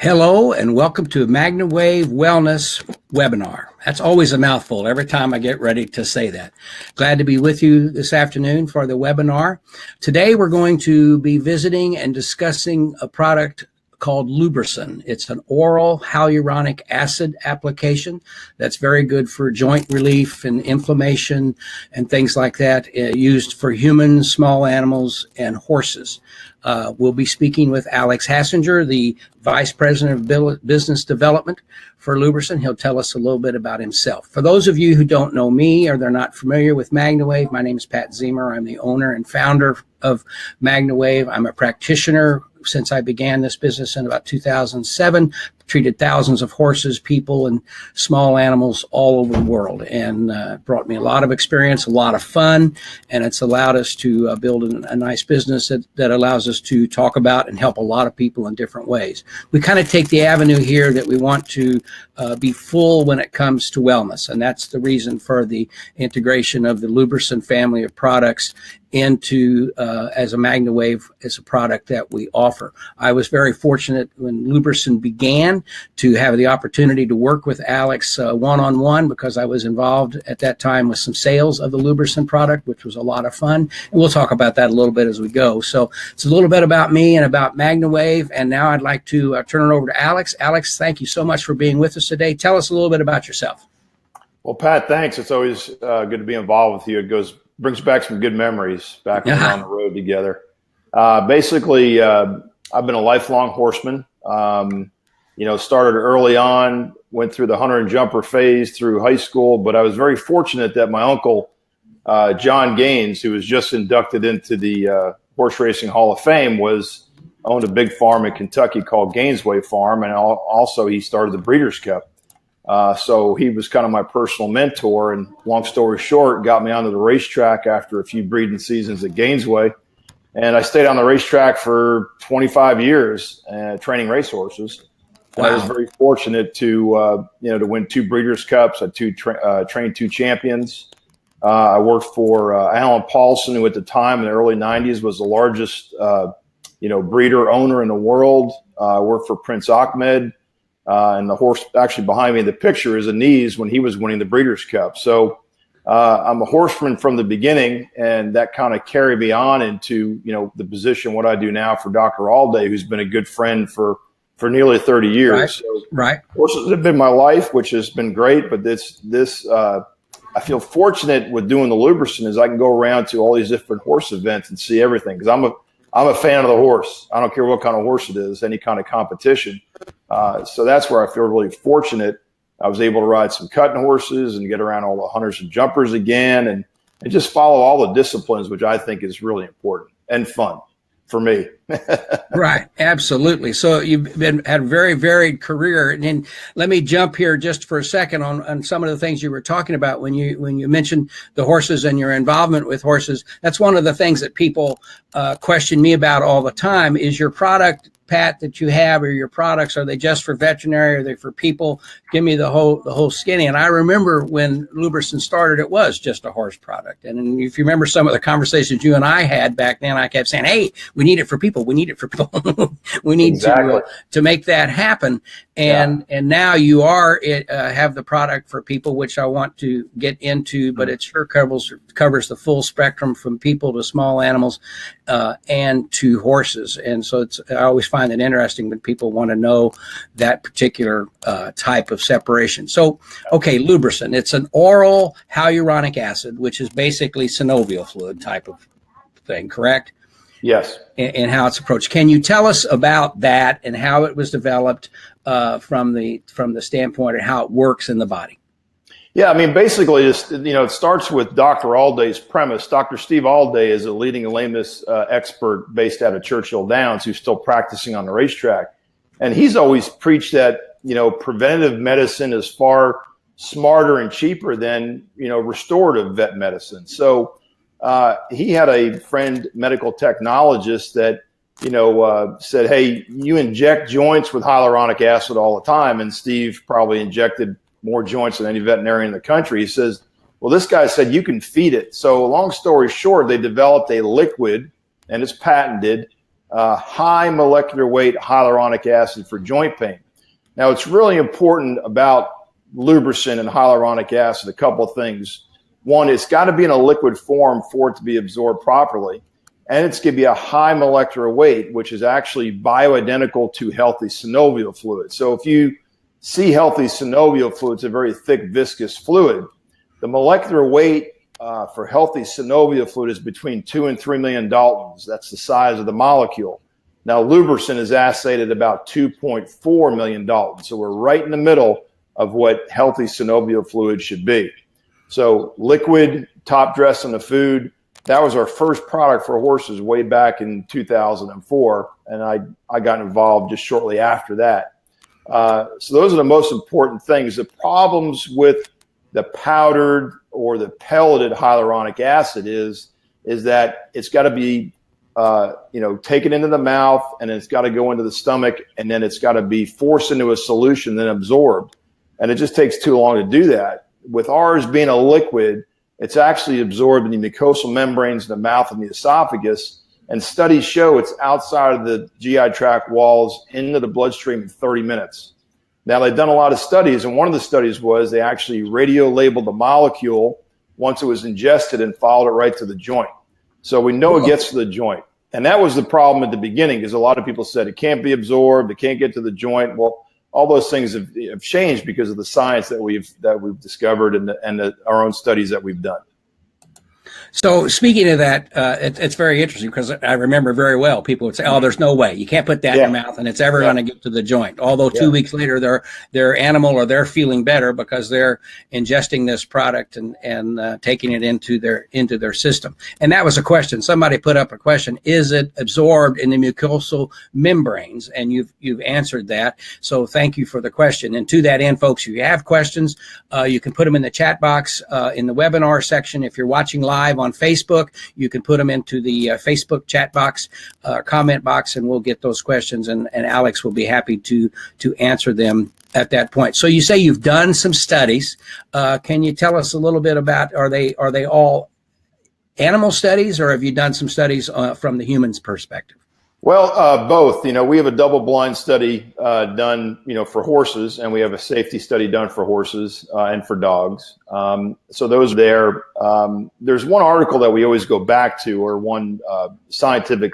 Hello and welcome to Magna Wave Wellness webinar. That's always a mouthful every time I get ready to say that. Glad to be with you this afternoon for the webinar. Today we're going to be visiting and discussing a product called LubriSyn. It's an oral hyaluronic acid application that's very good for joint relief and inflammation and things like that, used for humans, small animals, and horses. We'll be speaking with Alex Hassinger, the Vice President of Business Development for LubriSyn. He'll tell us a little bit about himself. For those of you who don't know me or they're not familiar with Magna Wave, my name is Pat Ziemer. I'm the owner and founder of Magna Wave. I'm a practitioner since I began this business in about 2007. Treated thousands of horses, people, and small animals all over the world, and brought me a lot of experience, a lot of fun, and it's allowed us to build a nice business that allows us to talk about and help a lot of people in different ways. We kind of take the avenue here that we want to be full when it comes to wellness, and that's the reason for the integration of the LubriSyn family of products into as a Magna Wave as a product that we offer. I was very fortunate when LubriSyn began to have the opportunity to work with Alex one-on-one, because I was involved at that time with some sales of the LubriSyn product, which was a lot of fun. And we'll talk about that a little bit as we go. So it's a little bit about me and about Magna Wave. And now I'd like to turn it over to Alex. Alex, thank you so much for being with us today. Tell us a little bit about yourself. Well, Pat, thanks. It's always good to be involved with you. It brings back some good memories back when we were on the road together. Basically, I've been a lifelong horseman. Started early on, went through the hunter and jumper phase through high school, but I was very fortunate that my uncle, John Gaines, who was just inducted into the Horse Racing Hall of Fame, owned a big farm in Kentucky called Gainesway Farm, and also he started the Breeders' Cup. So he was kind of my personal mentor, and long story short, got me onto the racetrack after a few breeding seasons at Gainesway. And I stayed on the racetrack for 25 years, training racehorses. Wow. I was very fortunate to win 2 Breeders' Cups. I trained 2 champions. I worked for Alan Paulson, who at the time in the early 90s was the largest, breeder owner in the world. I worked for Prince Ahmed. And the horse actually behind me in the picture is Anise when he was winning the Breeders' Cup. So I'm a horseman from the beginning, and that kind of carried me on into, the position, what I do now for Dr. Allday, who's been a good friend for nearly 30 years. Right. So right. Horses have been my life, which has been great. But I feel fortunate with doing the LubriSyn is I can go around to all these different horse events and see everything, because I'm a fan of the horse. I don't care what kind of horse it is, any kind of competition. So that's where I feel really fortunate. I was able to ride some cutting horses and get around all the hunters and jumpers again, and just follow all the disciplines, which I think is really important and fun for me. Right. Absolutely. So you've had a very varied career. And let me jump here just for a second on some of the things you were talking about when you mentioned the horses and your involvement with horses. That's one of the things that people question me about all the time. Is your product, Pat, that you have, or your products, are they just for veterinary? Are they for people? Give me the whole skinny. And I remember when LubriSyn started, it was just a horse product. And if you remember some of the conversations you and I had back then, I kept saying, hey, we need it for people. We need it for people. We need exactly. to make that happen. And now you have the product for people, which I want to get into, but it sure covers the full spectrum from people to small animals and to horses. And so I always find it interesting when people want to know that particular type of separation. So, okay, LubriSyn, it's an oral hyaluronic acid, which is basically synovial fluid type of thing, correct? Yes. And how it's approached. Can you tell us about that and how it was developed from the standpoint of how it works in the body? Yeah, I mean, basically, it starts with Dr. Allday's premise. Dr. Steve Allday is a leading lameness expert based out of Churchill Downs who's still practicing on the racetrack. And he's always preached that, preventative medicine is far smarter and cheaper than, restorative vet medicine. So he had a friend, medical technologist, that, said, hey, you inject joints with hyaluronic acid all the time. And Steve probably injected more joints than any veterinarian in the country. He says, well, this guy said you can feed it. So long story short, they developed a liquid, and it's patented, high molecular weight hyaluronic acid for joint pain. Now, it's really important about LubriSyn and hyaluronic acid, a couple of things. One, it's got to be in a liquid form for it to be absorbed properly. And it's going to be a high molecular weight, which is actually bioidentical to healthy synovial fluid. So if you see healthy synovial fluid, it's a very thick, viscous fluid. The molecular weight for healthy synovial fluid is between 2 and 3 million Daltons. That's the size of the molecule. Now, LubriSyn is assayed at about 2.4 million Daltons. So we're right in the middle of what healthy synovial fluid should be. So liquid, top dress in the food. That was our first product for horses way back in 2004. And I got involved just shortly after that. So those are the most important things. The problems with the powdered or the pelleted hyaluronic acid is that it's got to be taken into the mouth, and it's got to go into the stomach, and then it's got to be forced into a solution, then absorbed. And it just takes too long to do that. With ours being a liquid, it's actually absorbed in the mucosal membranes in the mouth and the esophagus. And studies show it's outside of the GI tract walls into the bloodstream in 30 minutes. Now, they've done a lot of studies, and one of the studies was they actually radio-labeled the molecule once it was ingested and followed it right to the joint. So we know it gets to the joint. And that was the problem at the beginning, because a lot of people said it can't be absorbed, it can't get to the joint. Well, all those things have changed because of the science that we've discovered and our own studies that we've done. So speaking of that, it's very interesting, because I remember very well people would say, "Oh, there's no way you can't put that in your mouth, and it's ever going to get to the joint." Although 2 weeks later, their animal or they're feeling better because they're ingesting this product and taking it into their system. And that was a question. Somebody put up a question: is it absorbed in the mucosal membranes? And you've answered that. So thank you for the question. And to that end, folks, if you have questions, you can put them in the chat box in the webinar section. If you're watching live on Facebook, you can put them into the Facebook chat box, comment box, and we'll get those questions, and Alex will be happy to answer them at that point. So you say you've done some studies. Can you tell us a little bit about, are they all animal studies, or have you done some studies from the human's perspective? Well, both. We have a double-blind study done, for horses, and we have a safety study done for horses and for dogs. So those there. There's one article that we always go back to, or one scientific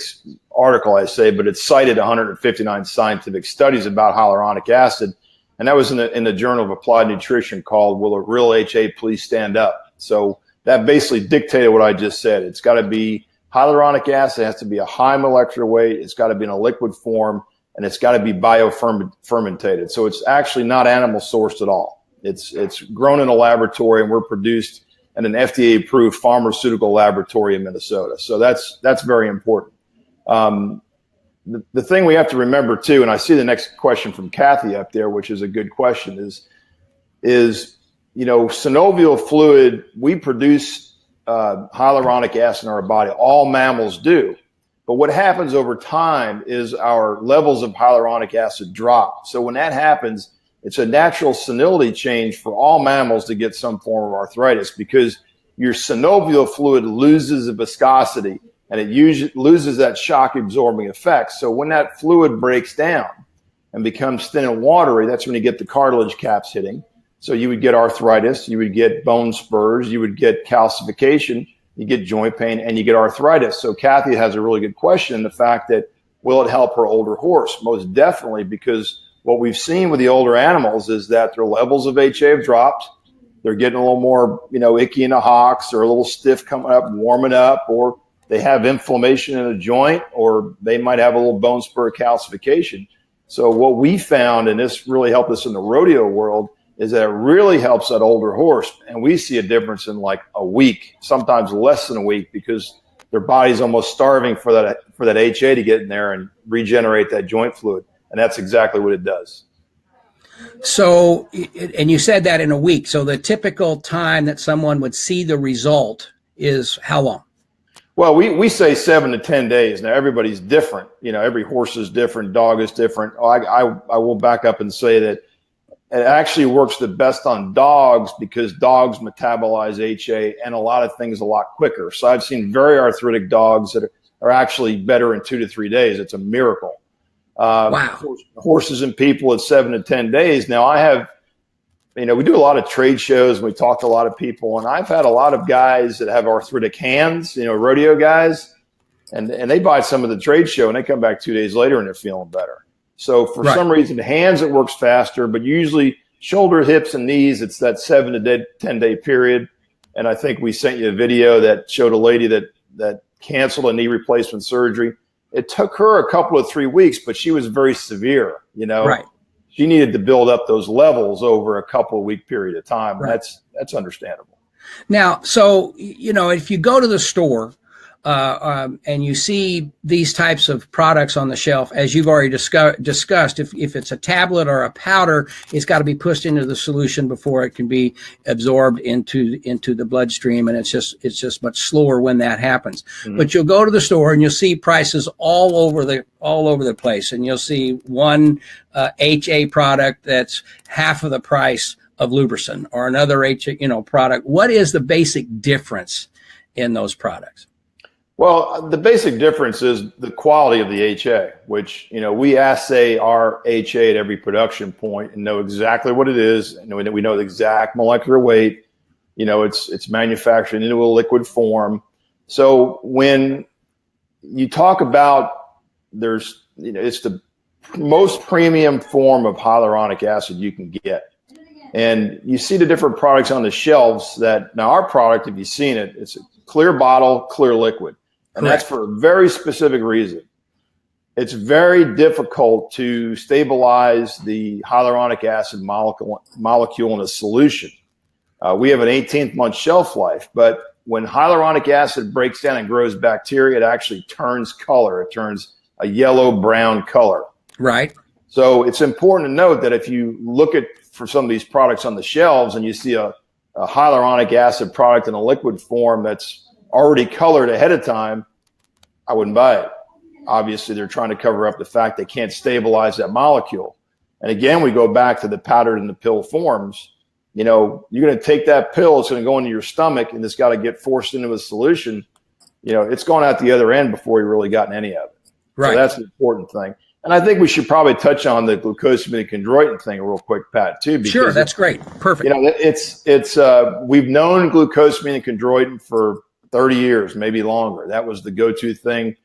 article, I say, but it's cited 159 scientific studies about hyaluronic acid, and that was in the Journal of Applied Nutrition, called "Will a Real HA Please Stand Up?" So that basically dictated what I just said. It's got to be hyaluronic acid, has to be a high molecular weight. It's got to be in a liquid form, and it's got to be biofermentated. So it's actually not animal sourced at all. It's grown in a laboratory, and we're produced in an FDA-approved pharmaceutical laboratory in Minnesota. So that's very important. The thing we have to remember too, and I see the next question from Kathy up there, which is a good question, is synovial fluid. We produce hyaluronic acid in our body. All mammals do. But what happens over time is our levels of hyaluronic acid drop. So when that happens, it's a natural senility change for all mammals to get some form of arthritis, because your synovial fluid loses the viscosity, and it usually loses that shock absorbing effect. So when that fluid breaks down and becomes thin and watery, that's when you get the cartilage caps hitting. So you would get arthritis, you would get bone spurs, you would get calcification, you get joint pain, and you get arthritis. So Kathy has a really good question, the fact that, will it help her older horse? Most definitely, because what we've seen with the older animals is that their levels of HA have dropped. They're getting a little more, icky in the hocks, or a little stiff coming up, warming up, or they have inflammation in a joint, or they might have a little bone spur calcification. So what we found, and this really helped us in the rodeo world, is that it really helps that older horse. And we see a difference in like a week, sometimes less than a week, because their body's almost starving for that HA to get in there and regenerate that joint fluid. And that's exactly what it does. So, and you said that in a week. So the typical time that someone would see the result is how long? Well, we say 7 to 10 days. Now, everybody's different. Every horse is different. Dog is different. I will back up and say that it actually works the best on dogs, because dogs metabolize HA and a lot of things a lot quicker. So I've seen very arthritic dogs that are actually better in 2 to 3 days. It's a miracle. Wow. Horses and people at 7 to 10 days. Now I have, we do a lot of trade shows and we talk to a lot of people, and I've had a lot of guys that have arthritic hands, rodeo guys, and they buy some of the trade show and they come back 2 days later and they're feeling better. So for some reason, the hands, it works faster, but usually shoulder, hips, and knees, it's that 7 to 10 day period. And I think we sent you a video that showed a lady that canceled a knee replacement surgery. It took her a couple of 3 weeks, but she was very severe, Right. She needed to build up those levels over a couple of week period of time. Right. That's understandable. Now, so, if you go to the store and you see these types of products on the shelf, as you've already discussed, if it's a tablet or a powder, it's got to be pushed into the solution before it can be absorbed into the bloodstream, and it's just much slower when that happens. Mm-hmm. But you'll go to the store and you'll see prices all over the place, and you'll see one HA product that's half of the price of LubriSyn, or another HA product. What is the basic difference in those products? Well, the basic difference is the quality of the HA, which, we assay our HA at every production point and know exactly what it is. And we know the exact molecular weight. It's manufactured into a liquid form. So when you talk about it's the most premium form of hyaluronic acid you can get. And you see the different products on the shelves now our product, if you've seen it, it's a clear bottle, clear liquid. And that's for a very specific reason. It's very difficult to stabilize the hyaluronic acid molecule in a solution. We have an 18th month shelf life, but when hyaluronic acid breaks down and grows bacteria, it actually turns color. It turns a yellow-brown color. Right. So it's important to note that if you look for some of these products on the shelves and you see a hyaluronic acid product in a liquid form that's already colored ahead of time, I wouldn't buy it. Obviously, they're trying to cover up the fact they can't stabilize that molecule. And again, we go back to the powdered and the pill forms. You're going to take that pill, it's going to go into your stomach, and it's got to get forced into a solution. It's going out the other end before you've really gotten any of it. Right. So that's the important thing. And I think we should probably touch on the glucosamine chondroitin thing real quick, Pat, too. Because sure, that's great. Perfect. We've known glucosamine chondroitin for 30 years, maybe longer. That was the go-to thing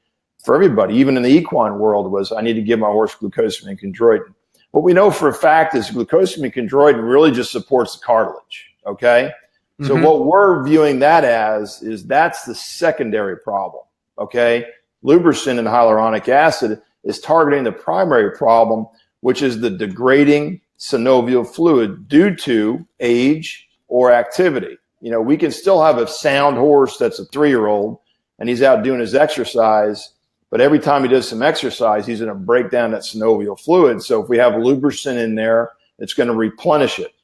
for everybody, even in the equine world, was I need to give my horse glucosamine chondroitin. What we know for a fact is glucosamine chondroitin really just supports the cartilage, okay? Mm-hmm. So what we're viewing that as is that's the secondary problem, okay? LubriSyn and hyaluronic acid is targeting the primary problem, which is the degrading synovial fluid due to age or activity. We can still have a sound horse that's a 3-year-old and he's out doing his exercise, but every time he does some exercise, he's going to break down that synovial fluid. So if we have LubriSyn in there, it's going to replenish it.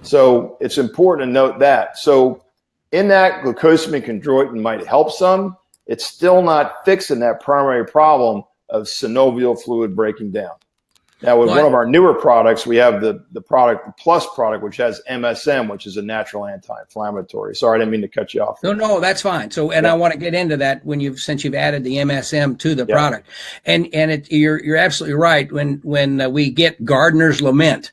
So it's important to note that. So in that, glucosamine chondroitin might help some. It's still not fixing that primary problem of synovial fluid breaking down. Now, with one of our newer products, we have the Plus product, which has MSM, which is a natural anti-inflammatory. Sorry, I didn't mean to cut you off. No, that's fine. So, and I want to get into that since you've added the MSM to the product, and you're absolutely right. When we get gardener's lament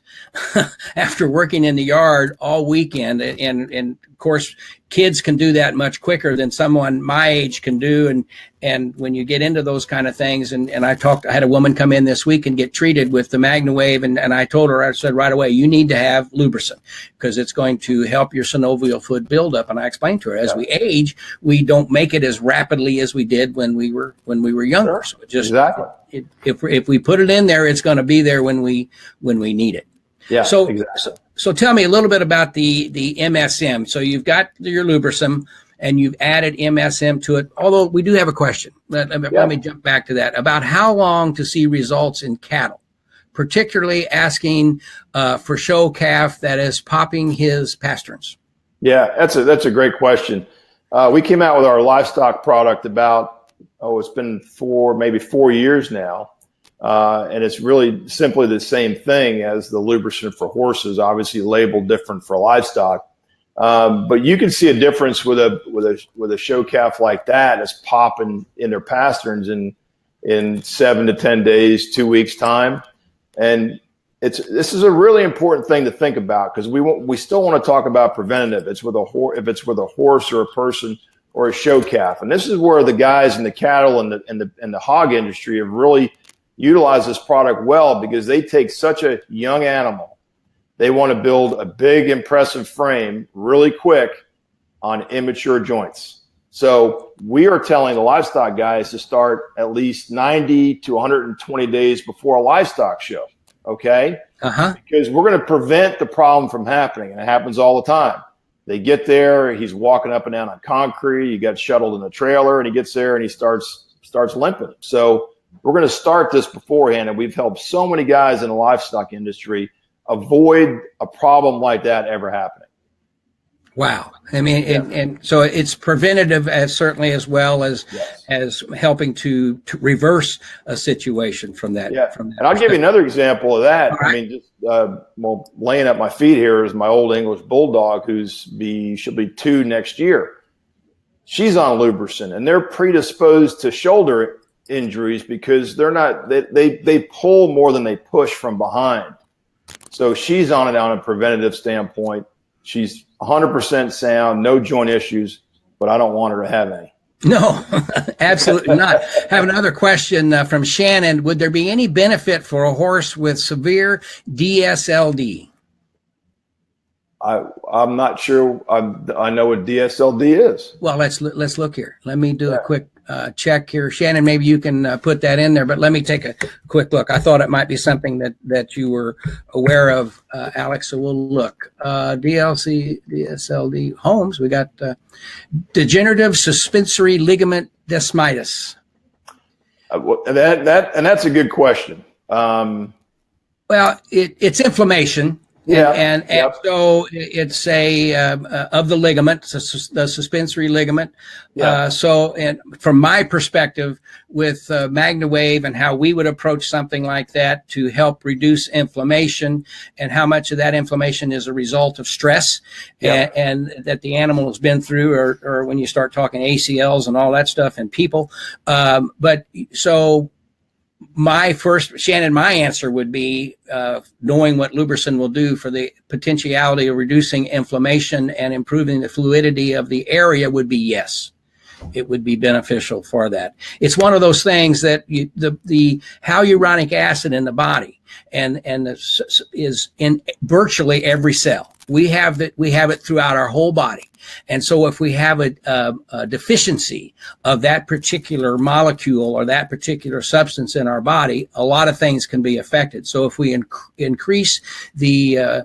after working in the yard all weekend, and of course, kids can do that much quicker than someone my age can do. And when you get into those kind of things, and I had a woman come in this week and get treated with the Magna Wave. And I told her, I said right away, you need to have LubriSyn because it's going to help your synovial fluid buildup. And I explained to her, as we age, we don't make it as rapidly as we did when we were younger. Sure. So it just, exactly. If we put it in there, it's going to be there when we need it. Yeah, so, exactly. So tell me a little bit about the MSM. So you've got your LubriSyn and you've added MSM to it. Although we do have a question. Let me jump back to that about how long to see results in cattle, particularly asking for show calf that is popping his pasterns. Yeah, that's a great question. We came out with our livestock product about, it's been maybe 4 years now. And it's really simply the same thing as the LubriSyn for horses, obviously labeled different for livestock. But you can see a difference with a show calf like that that's popping in their pasterns in 7 to 10 days, 2 weeks time. And this is a really important thing to think about, because we still want to talk about preventative. If it's with a horse or a person or a show calf. And this is where the guys in the cattle and the hog industry have really utilized this product well, because they take such a young animal. They want to build a big, impressive frame really quick on immature joints. So we are telling the livestock guys to start at least 90 to 120 days before a livestock show. Okay? Because we're going to prevent the problem from happening. And it happens all the time. They get there, he's walking up and down on concrete, he got shuttled in a trailer, and he gets there and he starts limping. So we're going to start this beforehand, and we've helped so many guys in the livestock industry avoid a problem like that ever happening. Wow. I mean, and so it's preventative certainly as well as helping to reverse a situation from that. Yeah. And I'll give you another example of that. Right. I mean, just laying at my feet here is my old English bulldog, she'll be 2 next year. She's on LubriSyn, and they're predisposed to shoulder injuries because they pull more than they push from behind. So she's on it on a preventative standpoint. She's 100% sound, no joint issues, but I don't want her to have any. No, absolutely not. I have another question from Shannon. Would there be any benefit for a horse with severe DSLD? I'm not sure. I know what DSLD is. Well, let's look here. Let me do a quick check here. Shannon, maybe you can put that in there, but let me take a quick look. I thought it might be something that you were aware of, Alex, so we'll look. DSLD, Holmes, we got degenerative suspensory ligament desmitis. That's a good question. Well, it's inflammation. Yeah, and so it's of the ligament, the suspensory ligament. Yeah. And from my perspective, with Magna Wave and how we would approach something like that to help reduce inflammation, and how much of that inflammation is a result of stress, and that the animal has been through, or when you start talking ACLs and all that stuff in people. My answer would be knowing what LubriSyn will do for the potentiality of reducing inflammation and improving the fluidity of the area would be yes. It would be beneficial for that. It's one of those things that the hyaluronic acid in the body is in virtually every cell. We have it throughout our whole body. And so if we have a deficiency of that particular molecule or that particular substance in our body, a lot of things can be affected. So if we increase the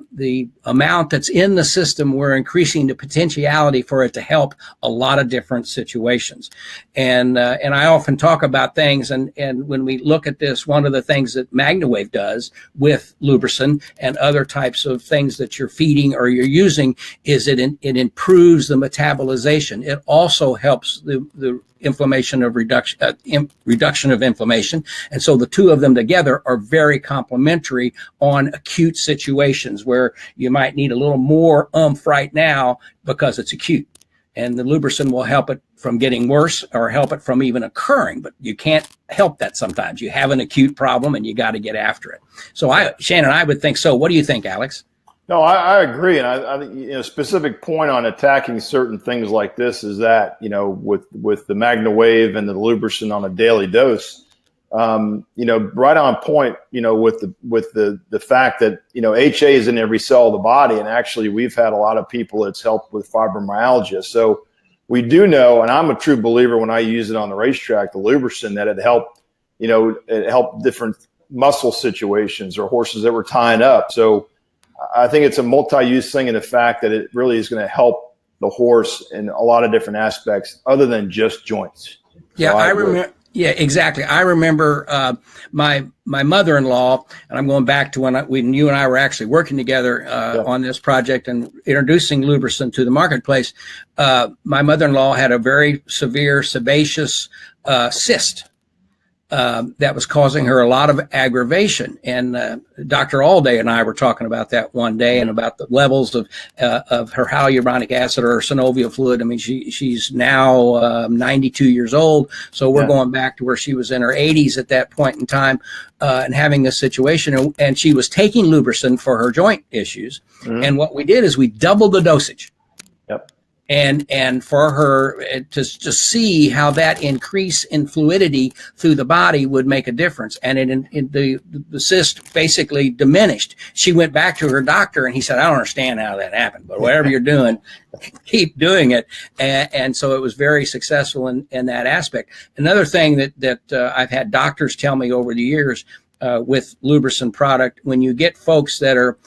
amount that's in the system, we're increasing the potentiality for it to help a lot of different situations. And I often talk about things, and when we look at this, one of the things that Magna Wave does with LubriSyn and other types of things that you're feeding or you're using is it improves the metabolization. It also helps the inflammation of reduction of inflammation. And so the two of them together are very complementary on acute situations where you might need a little more right now because it's acute. And the LubriSyn will help it from getting worse or help it from even occurring, but you can't help that sometimes. You have an acute problem and you got to get after it. So Shannon, I would think so. What do you think, Alex? No, I agree. And I think, specific point on attacking certain things like this is that, with the Magna Wave and the LubriSyn on a daily dose, right on point, with the fact that, HA is in every cell of the body. And actually we've had a lot of people it's helped with fibromyalgia. So we do know, and I'm a true believer when I use it on the racetrack, the LubriSyn, that it helped different muscle situations or horses that were tying up. So I think it's a multi-use thing in the fact that it really is going to help the horse in a lot of different aspects other than just joints. Yeah, so I remember. Yeah, exactly. I remember my mother-in-law, and I'm going back to when you and I were actually working together on this project and introducing LubriSyn to the marketplace. My mother-in-law had a very severe sebaceous cyst. that was causing her a lot of aggravation. And Dr. Allday and I were talking about that one day, and about the levels of her hyaluronic acid or her synovial fluid. I mean, she's now 92 years old, so we're going back to where she was in her 80s at that point in time, and having this situation. And she was taking LubriSyn for her joint issues. And what we did is we doubled the dosage. Yep. And for her to see how that increase in fluidity through the body would make a difference. And the cyst basically diminished. She went back to her doctor and he said, I don't understand how that happened, but whatever you're doing, keep doing it. And so it was very successful in that aspect. Another thing that I've had doctors tell me over the years, with LubriSyn product, when you get folks that are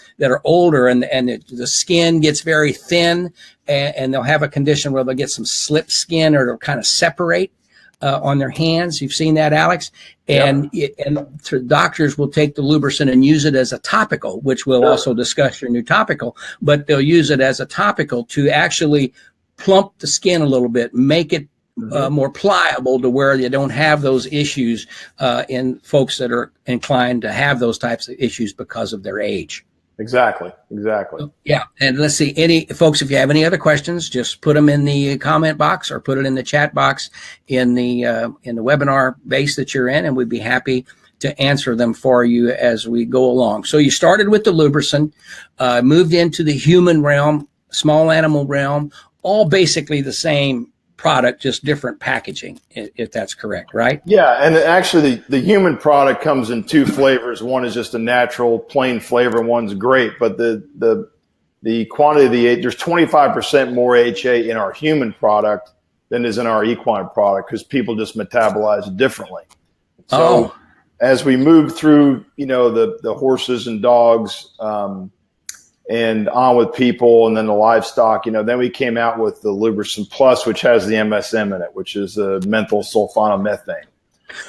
older and the skin gets very thin, and they'll have a condition where they'll get some slip skin, or it'll kind of separate on their hands. You've seen that, Alex? And doctors will take the LubriSyn and use it as a topical, which we'll also discuss your new topical, but they'll use it as a topical to actually plump the skin a little bit, make it more pliable, to where you don't have those issues in folks that are inclined to have those types of issues because of their age. Exactly. Yeah. And let's see, any folks, if you have any other questions, just put them in the comment box or put it in the chat box in the webinar base that you're in, and we'd be happy to answer them for you as we go along. So you started with the LubriSyn, moved into the human realm, small animal realm, all basically the same product, just different packaging, if that's correct, right? Yeah, and actually the human product comes in two flavors. One is just a natural plain flavor, one's great, but the quantity of there's 25% more HA in our human product than is in our equine product, because people just metabolize it differently. So as we move through, the horses and dogs, and on with people, and then the livestock, then we came out with the LubriSyn Plus, which has the MSM in it, which is a menthol sulfonomethane.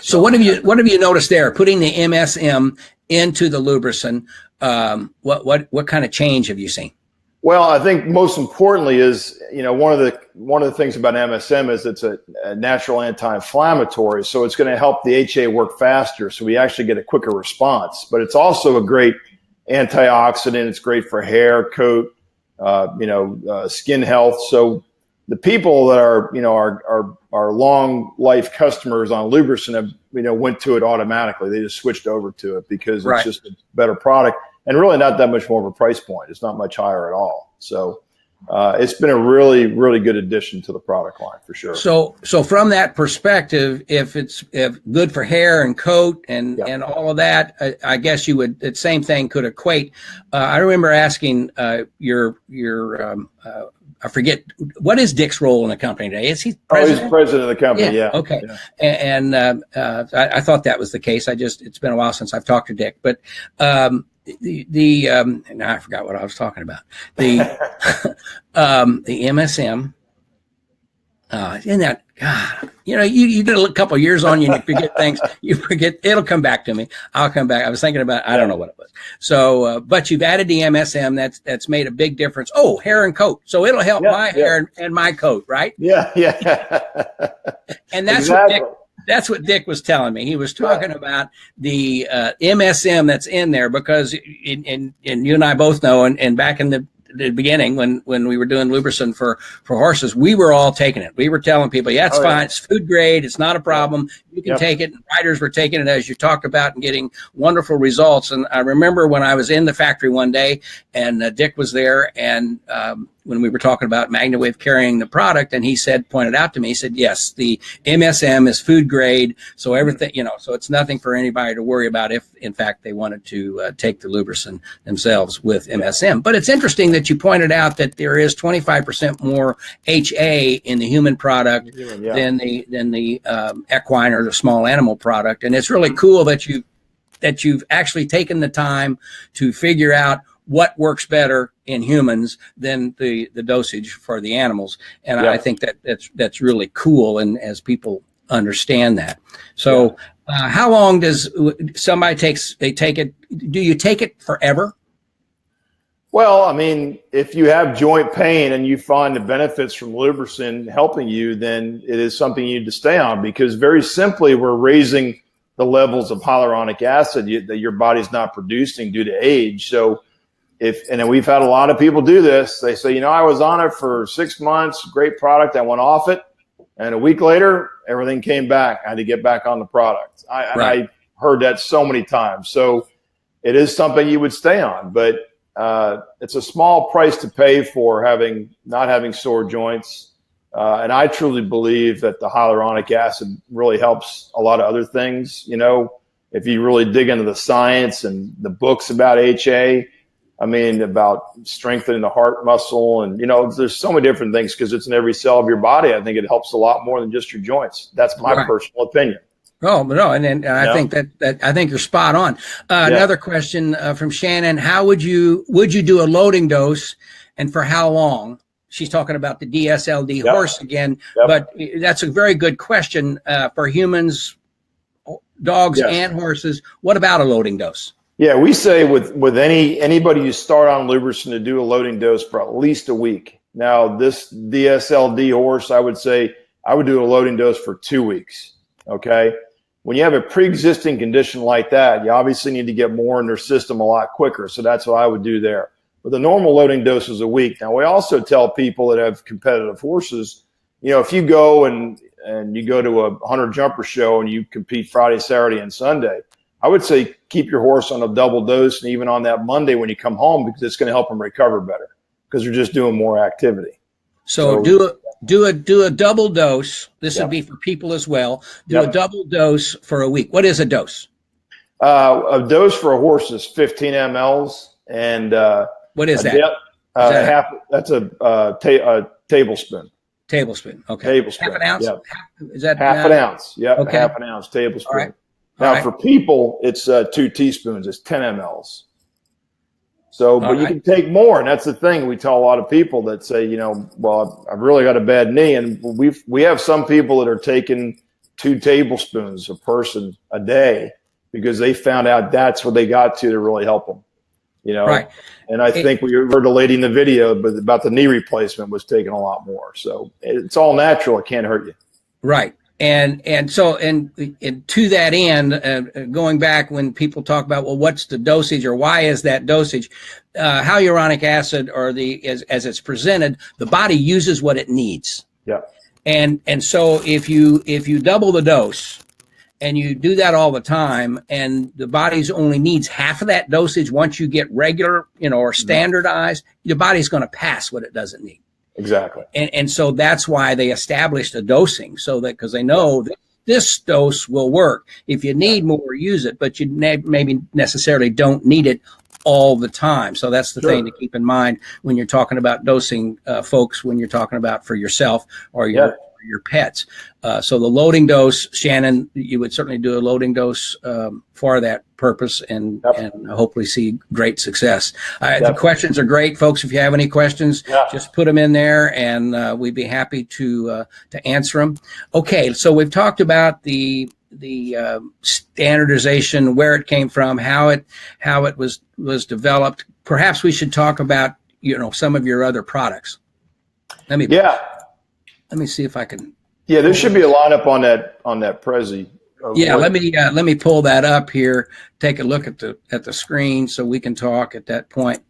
So what have you noticed there? Putting the MSM into the LubriSyn, what kind of change have you seen? Well, I think most importantly is, one of the things about MSM is it's a natural anti-inflammatory, so it's going to help the HA work faster, so we actually get a quicker response. But it's also a great antioxidant. It's great for hair, coat, skin health. So the people that are, our long life customers on LubriSyn have, went to it automatically. They just switched over to it because it's just a better product, and really not that much more of a price point. It's not much higher at all. So it's been a really, really good addition to the product line for sure. So from that perspective, if good for hair and coat and all of that, I guess you would, the same thing could equate. I remember asking your I forget, what is Dick's role in the company today? Is he president? Oh, he's president of the company. Yeah. Okay. Yeah. And I thought that was the case. It's been a while since I've talked to Dick, but now I forgot what I was talking about. The MSM. In that, God, you get a couple of years on you and you forget things. You forget, it'll come back to me. I'll come back. I was thinking about, I don't know what it was. So, but you've added the MSM. That's made a big difference. Oh, hair and coat. So it'll help my hair and my coat, right? Yeah. And that's what Dick was telling me. He was talking about the MSM that's in there, because and you and I both know, and back in the beginning when we were doing LubriSyn for horses, we were all taking it. We were telling people, it's fine. It's food grade. It's not a problem. You can take it. And riders were taking it, as you talked about, and getting wonderful results. And I remember when I was in the factory one day, and Dick was there, and when we were talking about Magna Wave carrying the product, and he pointed out to me, he said, yes, the MSM is food grade. So everything, so it's nothing for anybody to worry about if in fact they wanted to take the LubriSyn themselves with MSM. But it's interesting that you pointed out that there is 25% more HA in the human product than the equine or the small animal product. And it's really cool that you've actually taken the time to figure out what works better in humans than the dosage for the animals. And I think that's really cool, and as people understand that. So how long does somebody take it? Do you take it forever? Well, I mean, if you have joint pain and you find the benefits from LubriSyn helping you, then it is something you need to stay on, because very simply, we're raising the levels of hyaluronic acid that your body's not producing due to age. So and then we've had a lot of people do this. They say, I was on it for 6 months, great product. I went off it. And a week later, everything came back. I had to get back on the product. I heard that so many times. So it is something you would stay on, but it's a small price to pay for not having sore joints. And I truly believe that the hyaluronic acid really helps a lot of other things. If you really dig into the science and the books about HA, about strengthening the heart muscle, and there's so many different things because it's in every cell of your body. I think it helps a lot more than just your joints. That's my personal opinion. Oh, no, and I think that I think you're spot on. Another question from Shannon: how would you do a loading dose, and for how long? She's talking about the DSLD horse again, but that's a very good question for humans, dogs, and horses. What about a loading dose? Yeah, we say with anybody you start on LubriSyn to do a loading dose for at least a week. Now, this DSLD horse, I would say I would do a loading dose for 2 weeks. Okay. When you have a pre-existing condition like that, you obviously need to get more in their system a lot quicker. So that's what I would do there. But the normal loading dose is a week. Now, we also tell people that have competitive horses, if you go and you go to a 100 jumper show and you compete Friday, Saturday, and Sunday, I would say keep your horse on a double dose, and even on that Monday when you come home, because it's going to help them recover better because you're just doing more activity. So do a double dose. This would be for people as well. Do a double dose for a week. What is a dose? A dose for a horse is 15 mLs, and what is that? That's a tablespoon. Tablespoon. Okay. Tablespoon. Half an ounce. Yep. Is that half an ounce? Yeah. Okay. Half an ounce tablespoon. All right. Now, for people, it's 2 teaspoons. It's 10 mLs. So, but you can take more, and that's the thing. We tell a lot of people that say, well, I've really got a bad knee, and we have some people that are taking 2 tablespoons a person a day because they found out that's what they got to really help them. Right. And I think we heard a lady in the video, but about the knee replacement was taking a lot more. So it's all natural. It can't hurt you. Right. And so to that end, going back when people talk about, well, what's the dosage or why is that dosage? Hyaluronic acid, or as it's presented, the body uses what it needs. Yeah. And so if you double the dose and you do that all the time, and the body's only needs half of that dosage, once you get regular, or standardized, your body's going to pass what it doesn't need. Exactly. And so that's why they established a dosing, so that, because they know that this dose will work. If you need more, use it, but you maybe necessarily don't need it all the time. So that's the thing to keep in mind when you're talking about dosing, folks, when you're talking about for yourself or your pets. So the loading dose, Shannon, you would certainly do a loading dose for that purpose, and hopefully see great success. The questions are great, folks. If you have any questions, just put them in there, and we'd be happy to answer them. Okay, so we've talked about the standardization, where it came from, how it was developed. Perhaps we should talk about some of your other products. Let me see if I can. Yeah, there should be a lineup on that Prezi. Let me pull that up here. Take a look at the screen so we can talk at that point.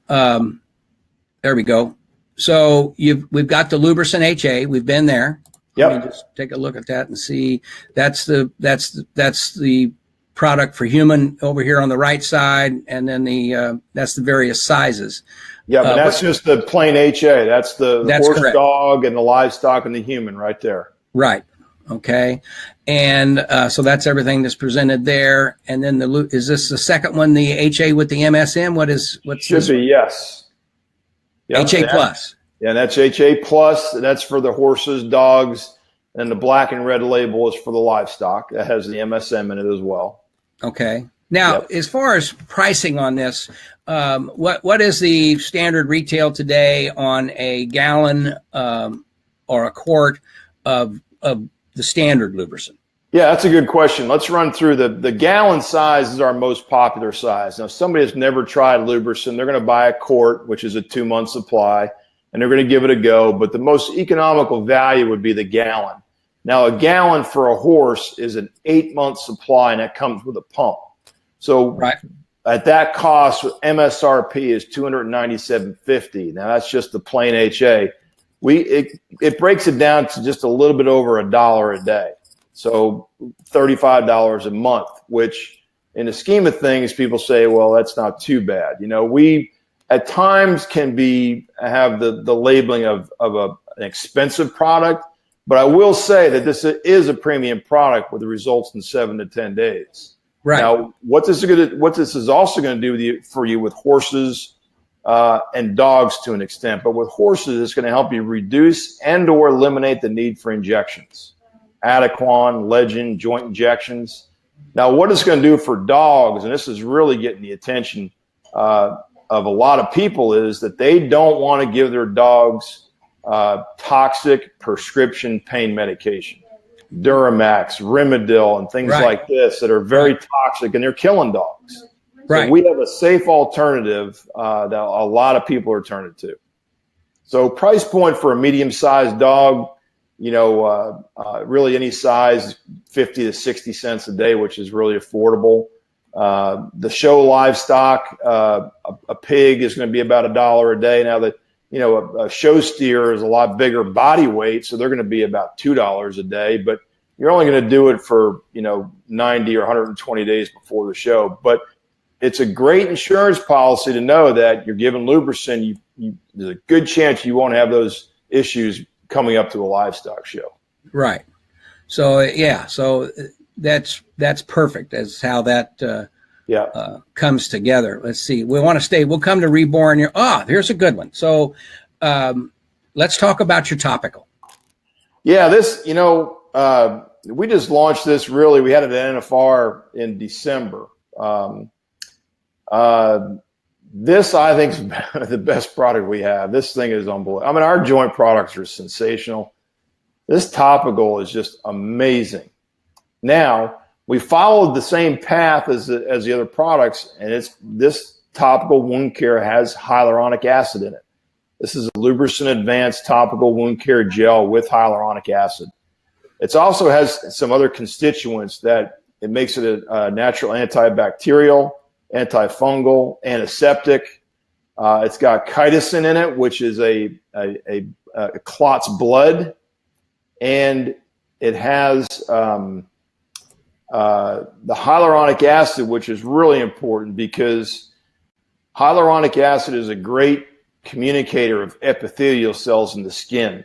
There we go. So we've got the LubriSyn HA. We've been there. Let me just take a look at that and see. That's the product for human over here on the right side, and then that's the various sizes. Yeah, but that's just the plain HA. That's the horse, correct. Dog, and the livestock, and the human right there. Right. Okay. And so that's everything that's presented there. And then is this the second one, the HA with the MSM? What's should be, yes. Yep. HA plus. Yeah, that's HA plus. That's for the horses, dogs, and the black and red label is for the livestock. That has the MSM in it as well. Okay. Now, as far as pricing on this, what is the standard retail today on a gallon or a quart of the standard LubriSyn? Yeah, that's a good question. Let's run through the gallon size is our most popular size. Now, if somebody has never tried LubriSyn, they're going to buy a quart, which is a 2-month supply, and they're going to give it a go. But the most economical value would be the gallon. Now, a gallon for a horse is an 8-month supply, and that comes with a pump. So at that cost, MSRP is $297.50. Now, that's just the plain HA. It breaks it down to just a little bit over $1 a day. So $35 a month, which in the scheme of things, people say, well, that's not too bad. We at times can have the labeling of an expensive product, but I will say that this is a premium product with the results in 7 to 10 days. Right. Now, what this is also going to do for you with horses and dogs to an extent, but with horses, it's going to help you reduce and/or eliminate the need for injections, Adequan, Legend, joint injections. Now, what it's going to do for dogs, and this is really getting the attention of a lot of people, is that they don't want to give their dogs toxic prescription pain medication. Duramax, Rimadyl, and things like this that are very toxic, and they're killing dogs. Right. So we have a safe alternative that a lot of people are turning to. So price point for a medium-sized dog, really any size, 50 to 60 cents a day, which is really affordable. The show livestock, a pig is going to be about $1 a day. Now that a show steer is a lot bigger body weight, so they're going to be about $2 a day, but you're only going to do it for, 90 or 120 days before the show. But it's a great insurance policy to know that you're giving LubriSyn. There's a good chance you won't have those issues coming up to a livestock show. Right. So, so that's perfect. That's how that comes together. Let's see. We'll come to Reborn here. Here's a good one. So let's talk about your topical. Yeah, this, we just launched this really. We had it at NFR in December. This, I think, is the best product we have. This thing is unbelievable. I mean, our joint products are sensational. This topical is just amazing. Now, we followed the same path as the other products, and this topical wound care has hyaluronic acid in it. This is a LubriSyn Advanced Topical Wound Care Gel with hyaluronic acid. It also has some other constituents that it makes it a natural antibacterial, antifungal, antiseptic. It's got chitosan in it, which is a clots blood, and it has the hyaluronic acid, which is really important because hyaluronic acid is a great communicator of epithelial cells in the skin.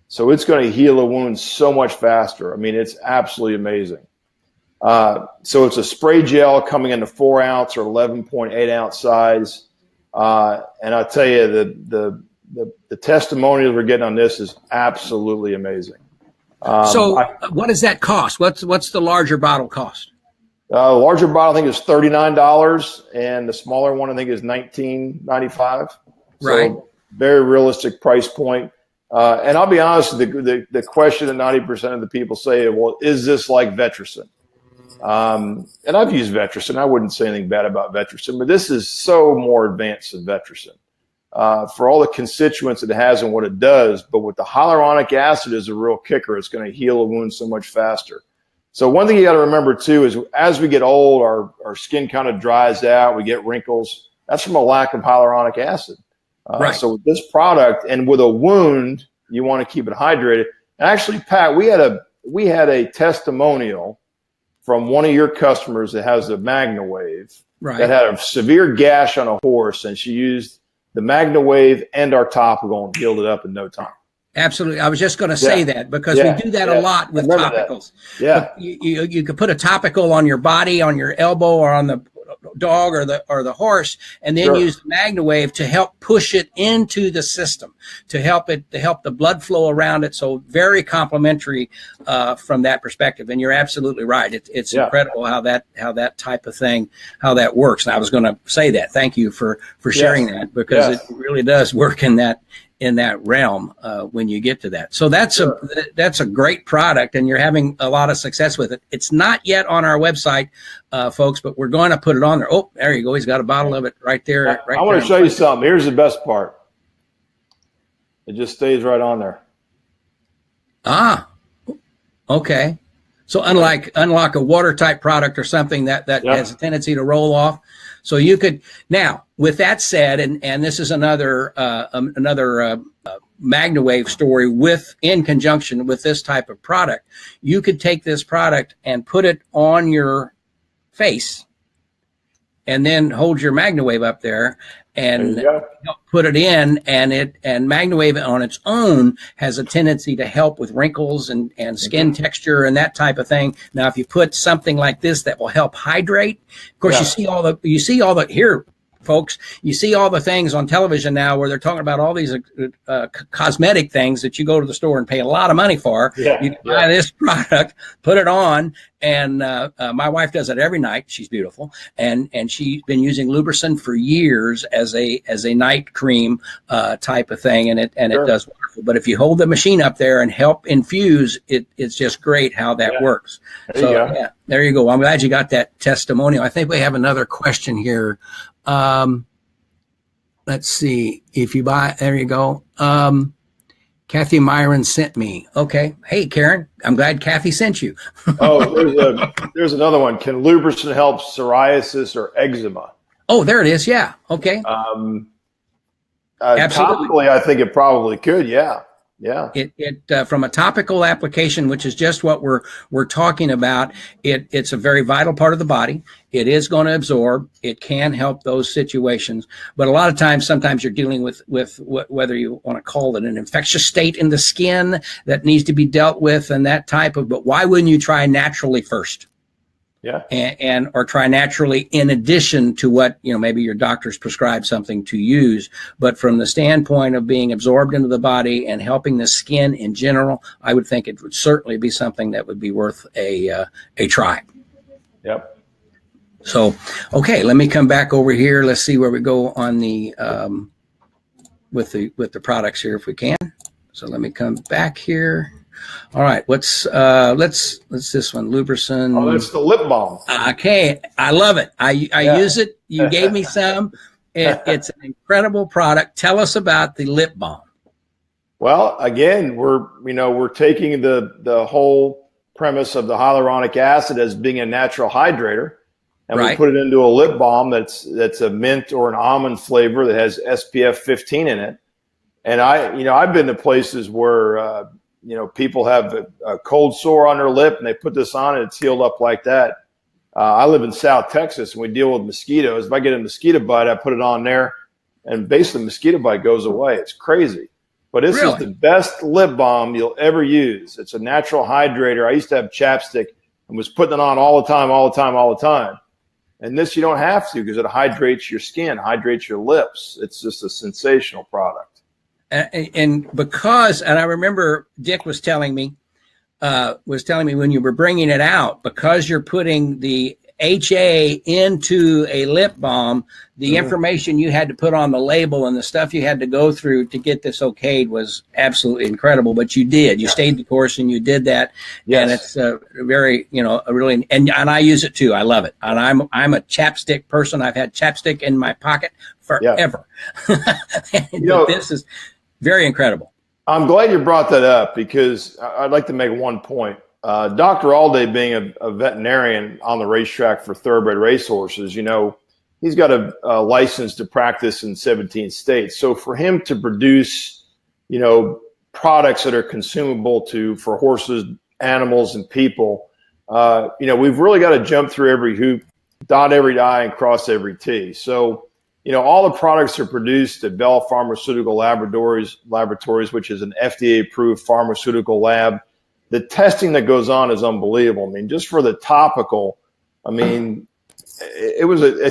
So it's going to heal a wound so much faster. I mean, it's absolutely amazing. So it's a spray gel coming in the 4 ounce or 11.8 ounce size. And I'll tell you, the testimonials we're getting on this is absolutely amazing. What does that cost? What's the larger bottle cost? The larger bottle, I think, is $39, and the smaller one, I think, is $19.95. Right. So very realistic price point. And I'll be honest, the question that 90% of the people say, well, is this like Vetricyn? And I've used Vetricyn. I wouldn't say anything bad about Vetricyn, but this is so more advanced than Vetricyn. For all the constituents it has and what it does, but with the hyaluronic acid is a real kicker. It's going to heal a wound so much faster. So one thing you got to remember too is as we get old, our skin kind of dries out. We get wrinkles. That's from a lack of hyaluronic acid. Right. So with this product and with a wound, you want to keep it hydrated. And actually, Pat, we had a testimonial from one of your customers that has the Magna Wave that had a severe gash on a horse, and she used the Magna Wave and our topical and healed it up in no time. Absolutely. I was just going to say that because we do that a lot with topicals. Yeah. You could put a topical on your body, on your elbow, or on the dog or the horse, and then use the Magna Wave to help push it into the system, to help the blood flow around it. So very complimentary from that perspective. And you're absolutely right. It's incredible how that type of thing, how that works. And I was going to say that. Thank you for sharing that, because it really does work in that realm when you get to that. So that's a great product, and you're having a lot of success with it. It's not yet on our website, folks, but we're going to put it on there. Oh, there you go. He's got a bottle of it right there. I want to show you something. Here's the best part. It just stays right on there. Okay. So unlike a water type product or something that has a tendency to roll off. So you could, now with that said, and this is another Magna Wave story in conjunction with this type of product, you could take this product and put it on your face and then hold your Magna Wave up there and put it in, and Magna Wave on its own has a tendency to help with wrinkles and skin texture and that type of thing. Now, if you put something like this that will help hydrate, of course, you see all the here, folks, you see all the things on television now where they're talking about all these cosmetic things that you go to the store and pay a lot of money for. You buy this product, put it on, and my wife does it every night. She's beautiful, and she's been using LubriSyn for years as a night cream type of thing, and it does wonderful. But if you hold the machine up there and help infuse, it's just great how that works. There you go. I'm glad you got that testimonial. I think we have another question here. Let's see if you buy, there you go. Kathy Myron sent me. Okay. Hey, Karen, I'm glad Kathy sent you. There's another one. Can LubriSyn help psoriasis or eczema? Oh, there it is. Yeah. Okay. Absolutely. Topically, I think it probably could. Yeah. Yeah. It from a topical application, which is just what we're talking about, it's a very vital part of the body. It is going to absorb. It can help those situations. But a lot of times, sometimes you're dealing with whether you want to call it an infectious state in the skin that needs to be dealt with and that type of, but why wouldn't you try naturally first? Yeah. Or try naturally in addition to what, maybe your doctor's prescribed something to use. But from the standpoint of being absorbed into the body and helping the skin in general, I would think it would certainly be something that would be worth a try. Yep. So, okay, let me come back over here. Let's see where we go on the with the products here if we can. So let me come back here. All right, let's this one, LubriSyn. Oh, that's the lip balm. Okay, I love it. I use it. You gave me some. It's an incredible product. Tell us about the lip balm. Well, again, we're taking the whole premise of the hyaluronic acid as being a natural hydrator, and we put it into a lip balm that's a mint or an almond flavor that has SPF 15 in it. And I've been to places where people have a cold sore on their lip and they put this on and it's healed up like that. I live in South Texas and we deal with mosquitoes. If I get a mosquito bite, I put it on there and basically the mosquito bite goes away. It's crazy. But this is the best lip balm you'll ever use. It's a natural hydrator. I used to have chapstick and was putting it on all the time. And this you don't have to because it hydrates your skin, hydrates your lips. It's just a sensational product. And I remember Dick was telling me when you were bringing it out, because you're putting the HA into a lip balm, the information you had to put on the label and the stuff you had to go through to get this okayed was absolutely incredible. But you did. You stayed the course and you did that. Yes. And it's very, really, and I use it too. I love it. And I'm a chapstick person. I've had chapstick in my pocket forever. This is very incredible. I'm glad you brought that up because I'd like to make one point. Dr. Alday, being a veterinarian on the racetrack for thoroughbred racehorses, he's got a license to practice in 17 states. So for him to produce, products that are consumable for horses, animals, and people, we've really got to jump through every hoop, dot every I, and cross every T. So all the products are produced at Bell Pharmaceutical Laboratories, which is an FDA-approved pharmaceutical lab. The testing that goes on is unbelievable. I mean, just for the topical, it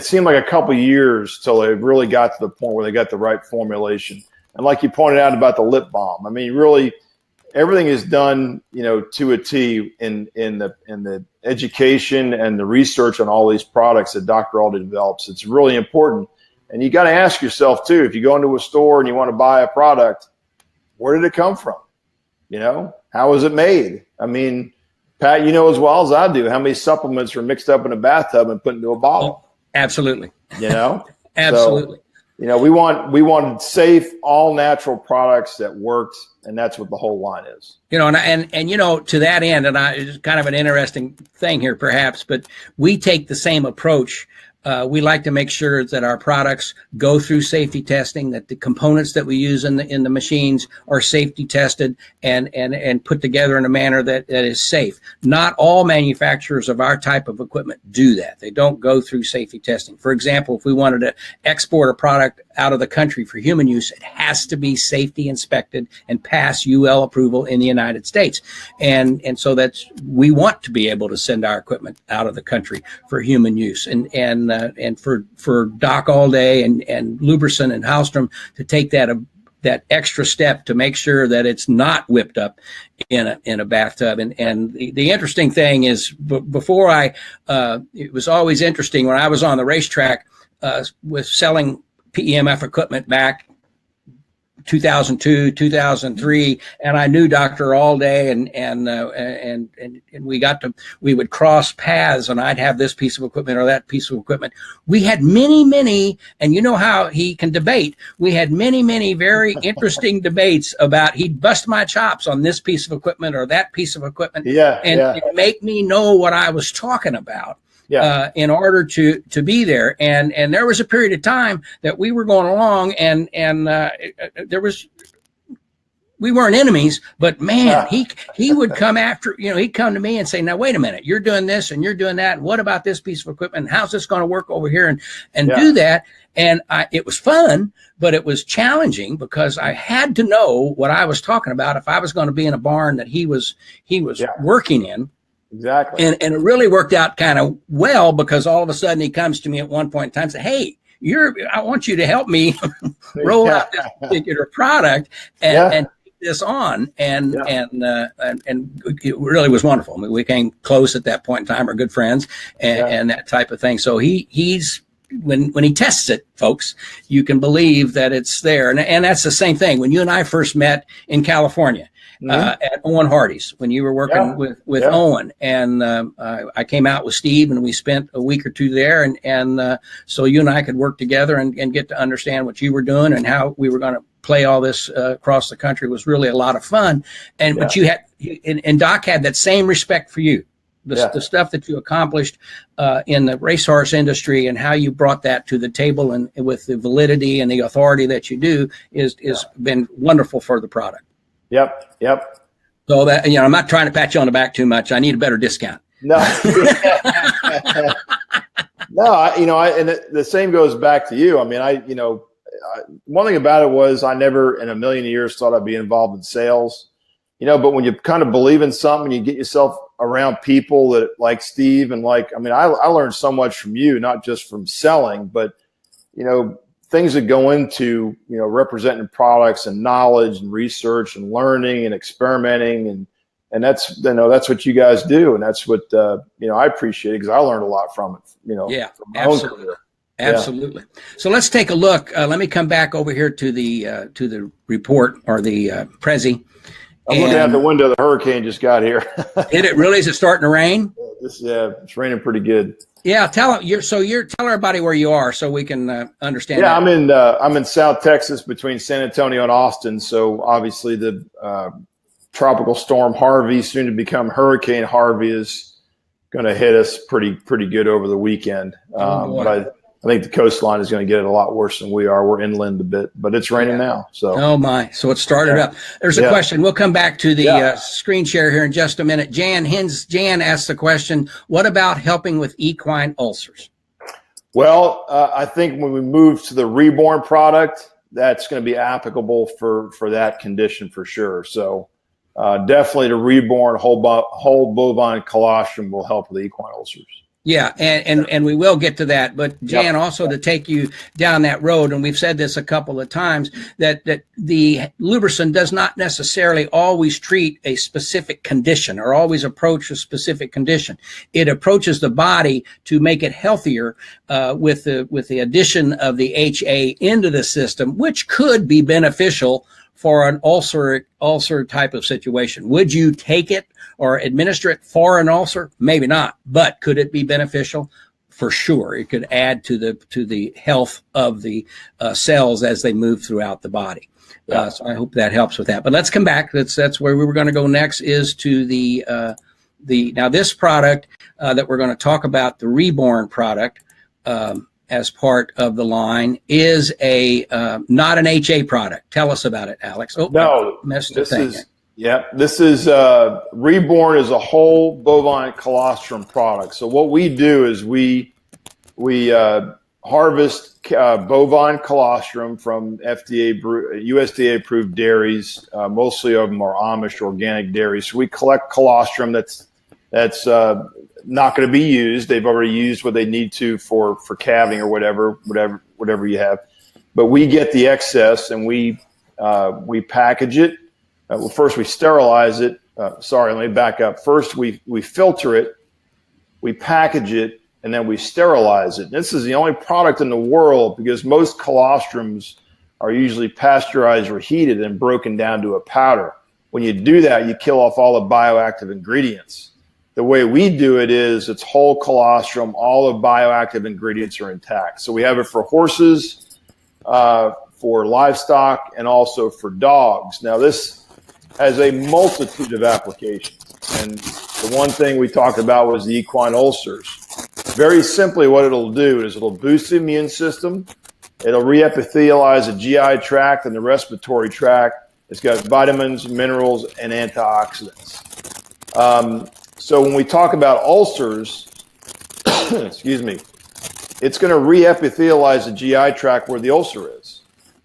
seemed like a couple years till they really got to the point where they got the right formulation. And like you pointed out about the lip balm, really everything is done, to a T in the education and the research on all these products that Dr. Alday develops. It's really important. And you got to ask yourself too, if you go into a store and you want to buy a product, where did it come from? How was it made? Pat, as well as I do, how many supplements are mixed up in a bathtub and put into a bottle? Absolutely. Absolutely. So we wanted safe, all natural products that worked, and that's what the whole line is. And to that end, and it's kind of an interesting thing here, perhaps, but we take the same approach. We like to make sure that our products go through safety testing, that the components that we use in the machines are safety tested and put together in a manner that is safe. Not all manufacturers of our type of equipment do that. They don't go through safety testing. For example, if we wanted to export a product out of the country for human use, it has to be safety inspected and pass UL approval in the United States. And so we want to be able to send our equipment out of the country for human use. And for Doc All Day and LubriSyn and Hallstrom to take that extra step to make sure that it's not whipped up in a bathtub. And the interesting thing is, before it was always interesting when I was on the racetrack with selling PEMF equipment back 2002, 2003, and I knew Dr. All Day, and we would cross paths, and I'd have this piece of equipment or that piece of equipment. We had many, and you know how he can debate. We had many very interesting debates about, he'd bust my chops on this piece of equipment or that piece of equipment, and make me know what I was talking about. In order to be there, and there was a period of time that we were going along, and we weren't enemies, but man, he would come after, he'd come to me and say, now wait a minute, you're doing this and you're doing that, and what about this piece of equipment? How's this going to work over here? And do that. And it was fun, but it was challenging because I had to know what I was talking about if I was going to be in a barn that he was working in. Exactly. And it really worked out kind of well, because all of a sudden he comes to me at one point in time and says, hey, I want you to help me roll out this particular product and take this on. And it really was wonderful. I mean, we came close at that point in time, we're good friends and that type of thing. So he's, when he tests it, folks, you can believe that it's there. And that's the same thing. When you and I first met in California, at Owen Hardy's, when you were working with Owen, and I came out with Steve, and we spent a week or two there, and so you and I could work together and get to understand what you were doing and how we were going to play all this across the country. It was really a lot of fun. But you had, and Doc had that same respect for you. The stuff that you accomplished in the racehorse industry and how you brought that to the table, and with the validity and the authority that you do is been wonderful for the product. Yep. So that, I'm not trying to pat you on the back too much. I need a better discount. No. And the same goes back to you. I mean, one thing about it was I never in a million years thought I'd be involved in sales, but when you kind of believe in something, you get yourself around people that like Steve and I learned so much from you, not just from selling, but, things that go into, representing products and knowledge and research and learning and experimenting. And that's, that's what you guys do. And that's what, I appreciate it, because I learned a lot from it, from my own career. Absolutely. So let's take a look. Let me come back over here to the report, or the Prezi. I'm looking out the window. The hurricane just got here. Is it starting to rain? It's raining pretty good. Yeah, tell everybody where you are so we can understand. Yeah, I'm in South Texas, between San Antonio and Austin. So obviously the tropical storm Harvey, soon to become Hurricane Harvey, is going to hit us pretty good over the weekend. But I think the coastline is going to get it a lot worse than we are. We're inland a bit, but it's raining now. So so it started up. There's a question. We'll come back to the screen share here in just a minute. Jan asked the question, what about helping with equine ulcers? Well, I think when we move to the reborn product, that's going to be applicable for that condition for sure. So definitely the reborn whole bovine colostrum will help with equine ulcers. Yeah, and we will get to that. But Jan, also to take you down that road, and we've said this a couple of times, that the LubriSyn does not necessarily always treat a specific condition or always approach a specific condition. It approaches the body to make it healthier with the addition of the HA into the system, which could be beneficial for an ulcer type of situation. Would you take it or administer it for an ulcer? Maybe not, but could it be beneficial for sure. It could add to the health of the cells as they move throughout the body. So I hope that helps with that. But let's come back. That's where we were going to go next, is to the now this product that we're going to talk about, the Reborn product, as part of the line, is a not an HA product. Tell us about it, Alex. Oh, no, this is Reborn is a whole bovine colostrum product. So what we do is we harvest bovine colostrum from USDA approved dairies. Mostly of them are Amish organic dairies. So we collect colostrum that's not going to be used. They've already used what they need to for calving or whatever you have. But we get the excess and we package it. Well, first we sterilize it. Sorry, let me back up. First we filter it, we package it, and then we sterilize it. This is the only product in the world, because most colostrums are usually pasteurized or heated and broken down to a powder. When you do that, you kill off all the bioactive ingredients. The way we do it is it's whole colostrum, all the bioactive ingredients are intact. So we have it for horses, for livestock, and also for dogs. Now this has a multitude of applications. And the one thing we talked about was the equine ulcers. Very simply, what it'll do is it'll boost the immune system. It'll reepithelialize the GI tract and the respiratory tract. It's got vitamins, minerals, and antioxidants. So when we talk about ulcers, excuse me, it's going to reepithelialize the GI tract where the ulcer is.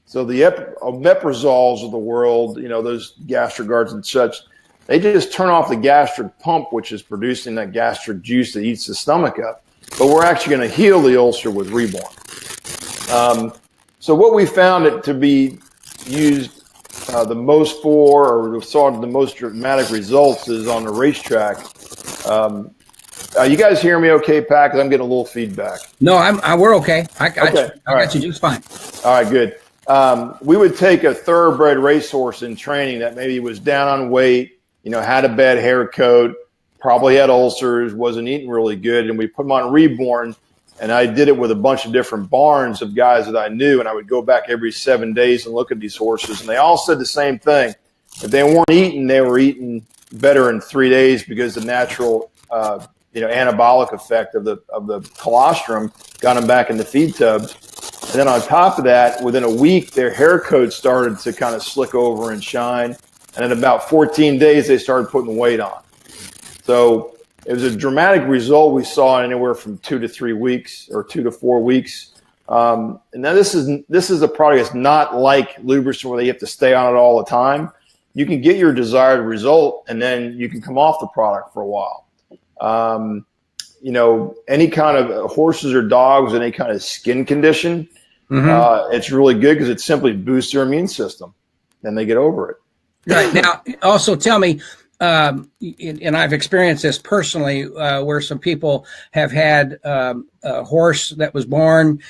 So the omeprazoles of the world, those GastroGuards and such, they just turn off the gastric pump, which is producing that gastric juice that eats the stomach up. But we're actually going to heal the ulcer with Reborn. So what we found it to be used the most for, or saw the most dramatic results, is on the racetrack. You guys hear me okay, Pat? Because I'm getting a little feedback. No, we're okay. I got you just fine. All right, good. We would take a thoroughbred racehorse in training that maybe was down on weight, had a bad hair coat, probably had ulcers, wasn't eating really good, and we put them on Reborn. And I did it with a bunch of different barns of guys that I knew, and I would go back every 7 days and look at these horses, and they all said the same thing. If they weren't eating, they were eating better in 3 days, because the natural anabolic effect of the colostrum got them back in the feed tubs. And then on top of that, within a week, their hair coat started to kind of slick over and shine. And in about 14 days, they started putting weight on. So it was a dramatic result we saw in anywhere from 2 to 3 weeks or 2 to 4 weeks. And now this is a product that's not like LubriSyn, where you have to stay on it all the time. You can get your desired result, and then you can come off the product for a while. Any kind of horses or dogs, any kind of skin condition, it's really good, because it simply boosts their immune system, and they get over it. Right. Now, also tell me, and I've experienced this personally, where some people have had a horse that was born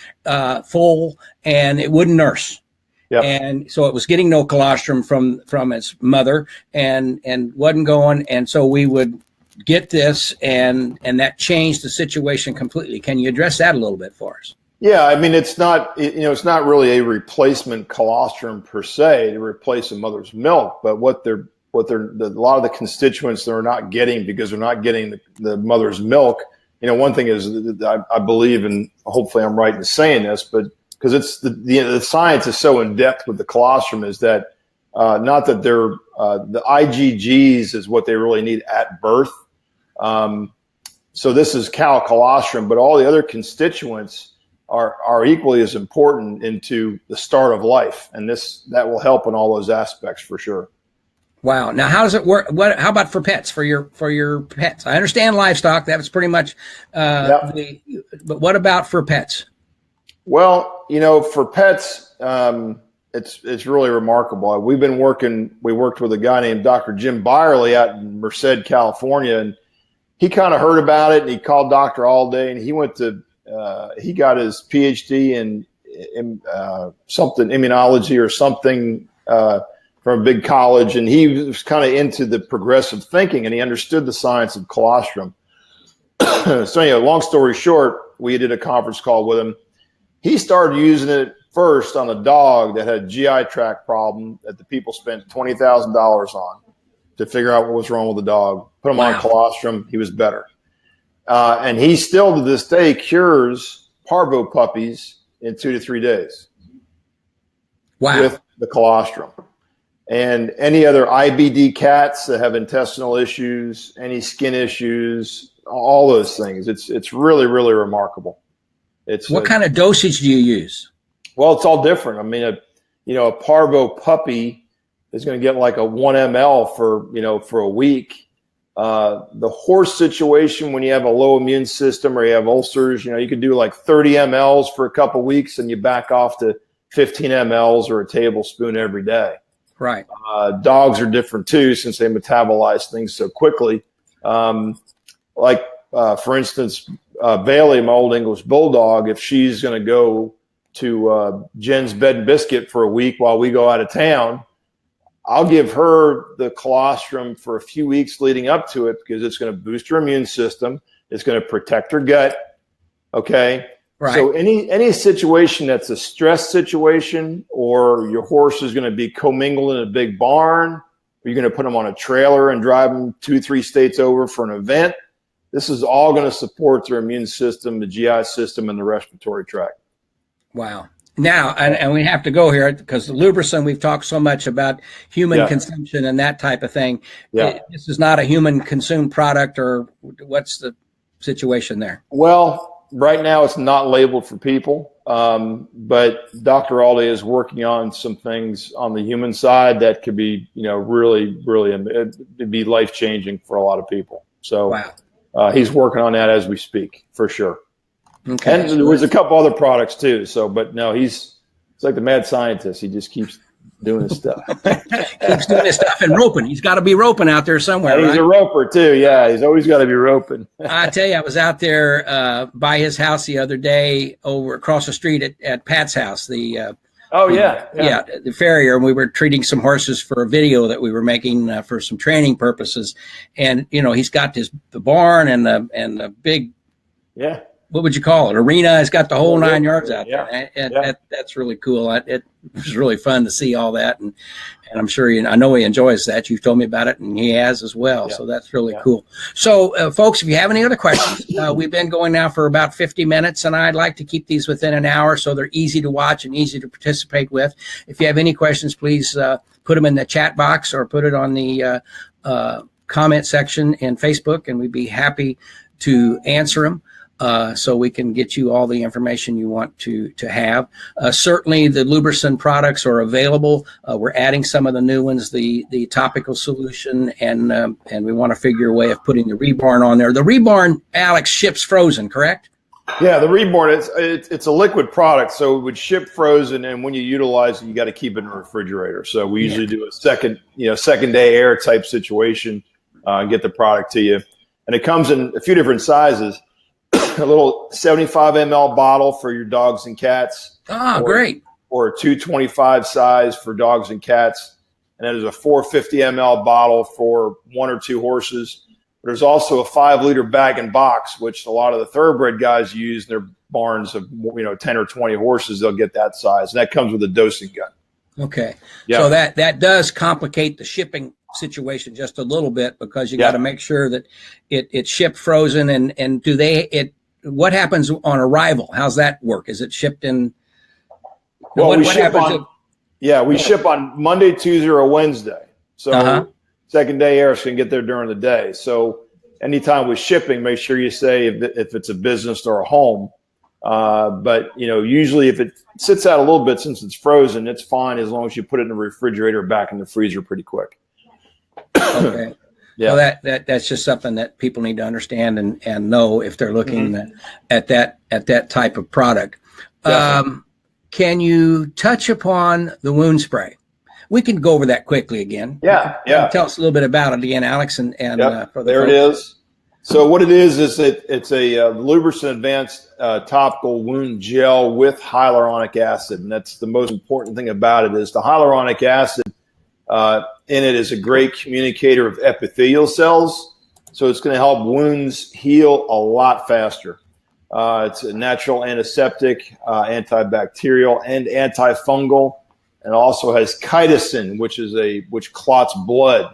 full, and it wouldn't nurse. Yep. And so it was getting no colostrum from its mother, and wasn't going. And so we would get this, and that changed the situation completely. Can you address that a little bit for us? Yeah, I mean, it's not really a replacement colostrum per se to replace a mother's milk, but a lot of the constituents they're not getting, because they're not getting the mother's milk. One thing is, I believe, and hopefully I'm right in saying this, but because it's the science is so in depth with the colostrum, is that not that they're the IgGs is what they really need at birth. So this is cow colostrum, but all the other constituents are equally as important into the start of life, and that will help in all those aspects for sure. Wow. Now, how does it work? How about for pets? For your pets? I understand livestock. That was pretty much. But what about for pets? Well, for pets, it's really remarkable. We worked with a guy named Dr. Jim Byerly out in Merced, California, and he kind of heard about it, and he called Dr. Allday, and he got his PhD in something immunology or something from a big college, and he was kind of into the progressive thinking, and he understood the science of colostrum. So long story short, we did a conference call with him. He started using it first on a dog that had a GI tract problem that the people spent $20,000 on to figure out what was wrong with the dog. Put him on colostrum. He was better. And he still to this day cures parvo puppies in 2 to 3 days. Wow. With the colostrum. And any other IBD cats that have intestinal issues, any skin issues, all those things. It's really, really remarkable. What kind of dosage do you use? Well, it's all different. I mean, a parvo puppy is going to get like a 1 ml for a week. The horse situation, when you have a low immune system or you have ulcers, you could do like 30 mLs for a couple weeks and you back off to 15 mLs or a tablespoon every day. Right. Dogs are different too, since they metabolize things so quickly. For instance, Bailey, my old English bulldog, if she's going to go to Jen's Bed and Biscuit for a week while we go out of town, I'll give her the colostrum for a few weeks leading up to it because it's going to boost her immune system. It's going to protect her gut. Okay. Right. So any situation that's a stress situation, or your horse is going to be commingled in a big barn, or you're going to put them on a trailer and drive them 2-3 states over for an event, this is all going to support their immune system, the GI system, and the respiratory tract. Wow. Now, and we have to go here because the LubriSyn, we've talked so much about human consumption and that type of thing. Yeah. This is not a human consumed product, or what's the situation there? Well, right now it's not labeled for people, but Dr. Aldi is working on some things on the human side that could be, really, really, it'd be life-changing for a lot of people. So he's working on that as we speak, for sure. Okay. And there was a couple other products too. So, but no, he's like the mad scientist. He just keeps doing his stuff. Keeps doing his stuff and roping. He's got to be roping out there somewhere. He's a roper too. Yeah, he's always got to be roping. I tell you, I was out there by his house the other day, over across the street at Pat's house. The farrier, and we were treating some horses for a video that we were making for some training purposes. And he's got the barn and the big what would you call it? Arena. It's got the whole 9 yards out there. And that's really cool. It was really fun to see all that. And I'm sure I know he enjoys that. You've told me about it, and he has as well. Yeah. So that's really cool. So, folks, if you have any other questions, we've been going now for about 50 minutes, and I'd like to keep these within an hour so they're easy to watch and easy to participate with. If you have any questions, please put them in the chat box or put it on the comment section in Facebook, and we'd be happy to answer them. So we can get you all the information you want to have. Certainly the LubriSyn products are available. We're adding some of the new ones, the topical solution, and we want to figure a way of putting the Reborn on there. The Reborn, Alex, ships frozen, correct? Yeah, the Reborn, it's a liquid product, so it would ship frozen, and when you utilize it, you got to keep it in a refrigerator. So we usually do a second day air type situation and get the product to you. And it comes in a few different sizes. A little 75 ml bottle for your dogs and cats. Great. Or a 225 size for dogs and cats. And then there's a 450 ml bottle for 1 or 2 horses. There's also a 5-liter bag and box, which a lot of the thoroughbred guys use in their barns of 10 or 20 horses. They'll get that size. And that comes with a dosing gun. Okay. Yeah. So that does complicate the shipping situation just a little bit, because you got to make sure that it's shipped frozen. And what happens on arrival? How's that work? Is it shipped in? Well, we ship on Monday, Tuesday, or Wednesday. So second day air is going to get there during the day. So anytime with shipping, make sure you say if it's a business or a home. But usually if it sits out a little bit, since it's frozen, it's fine as long as you put it in the refrigerator, back in the freezer pretty quick. Okay. Yeah. Well, that's just something that people need to understand and know if they're looking at that type of product. Can you touch upon the wound spray? We can go over that quickly again. Yeah. Tell us a little bit about it again, Alex. And for the folks. It is. So what it is it's a LubriSyn Advanced topical wound gel with hyaluronic acid, and that's the most important thing about it. Is the hyaluronic acid in it is a great communicator of epithelial cells, so it's going to help wounds heal a lot faster. It's a natural antiseptic, antibacterial, and antifungal, and also has chitosan, which clots blood.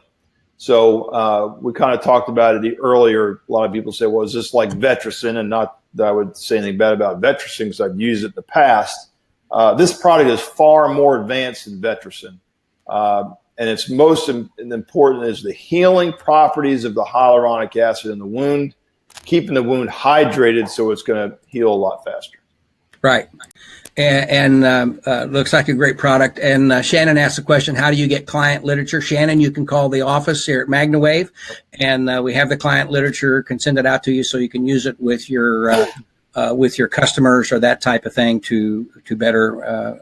So we kind of talked about it earlier. A lot of people say, well, is this like VetraSyn? And not that I would say anything bad about VetraSyn because I've used it in the past. This product is far more advanced than VetraSyn. And its most important is the healing properties of the hyaluronic acid in the wound, keeping the wound hydrated so it's going to heal a lot faster. Right. And looks like a great product. And Shannon asked the question, how do you get client literature? Shannon, you can call the office here at Magna Wave, and we have the client literature, can send it out to you so you can use it with your customers or that type of thing to better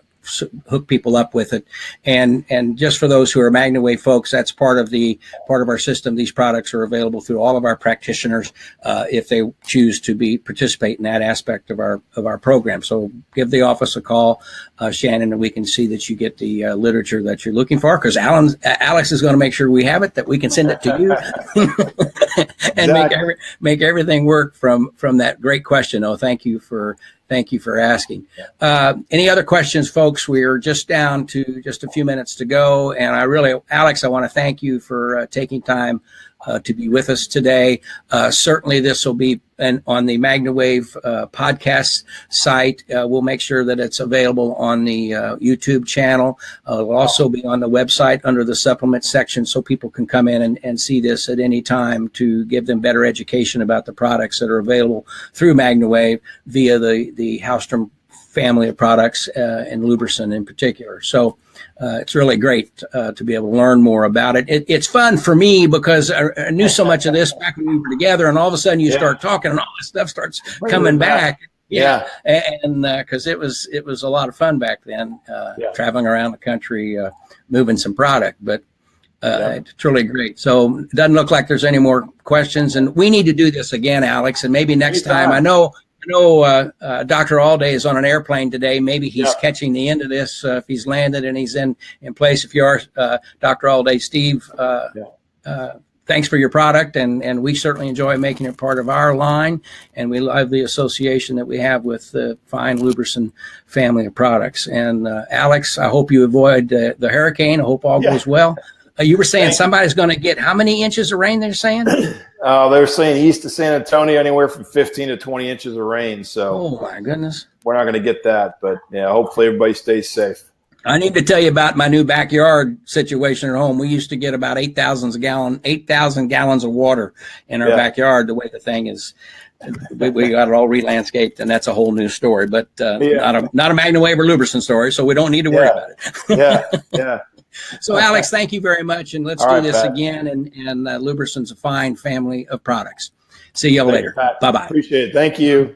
hook people up with it. And just for those who are Magna Wave folks, that's part of our system. These products are available through all of our practitioners if they choose to participate in that aspect of our program. So give the office a call, Shannon, and we can see that you get the literature that you're looking for, because Alex is going to make sure we have it, that we can send it to you and make everything work from that great question. Oh, thank you for asking. Any other questions, folks? We are just down to just a few minutes to go. And Alex, I want to thank you for taking time to be with us today. Certainly this will be on the Magna Wave podcast site. We'll make sure that it's available on the YouTube channel. It'll also be on the website under the supplement section, so people can come in and see this at any time to give them better education about the products that are available through Magna Wave via the Hallstrom family of products and LubriSyn in particular. So it's really great to be able to learn more about it. It's fun for me because I knew so much of this back when we were together, and all of a sudden you start talking and all this stuff starts coming back. Yeah. And because it was a lot of fun back then, traveling around the country, moving some product, but it's really great. So it doesn't look like there's any more questions, and we need to do this again, Alex, and maybe next time. I know Dr. Alday is on an airplane today. Maybe he's catching the end of this if he's landed and he's in place. If you are, Dr. Alday, Steve, thanks for your product, and we certainly enjoy making it part of our line, and we love the association that we have with the fine LubriSyn family of products. And Alex, I hope you avoid the hurricane. I hope all goes well. You were saying somebody's going to get how many inches of rain, they're saying? They're saying east of San Antonio, anywhere from 15 to 20 inches of rain. So, oh my goodness, we're not going to get that, but hopefully everybody stays safe. I need to tell you about my new backyard situation at home. We used to get about 8,000 gallons of water in our backyard. The way the thing is, we got it all re-landscaped, and that's a whole new story. But not a Magna Wave or LubriSyn story, so we don't need to worry about it. Yeah. So, Alex, thank you very much, and let's do this again. And LubriSyn's a fine family of products. See you later. Bye-bye. Appreciate it. Thank you.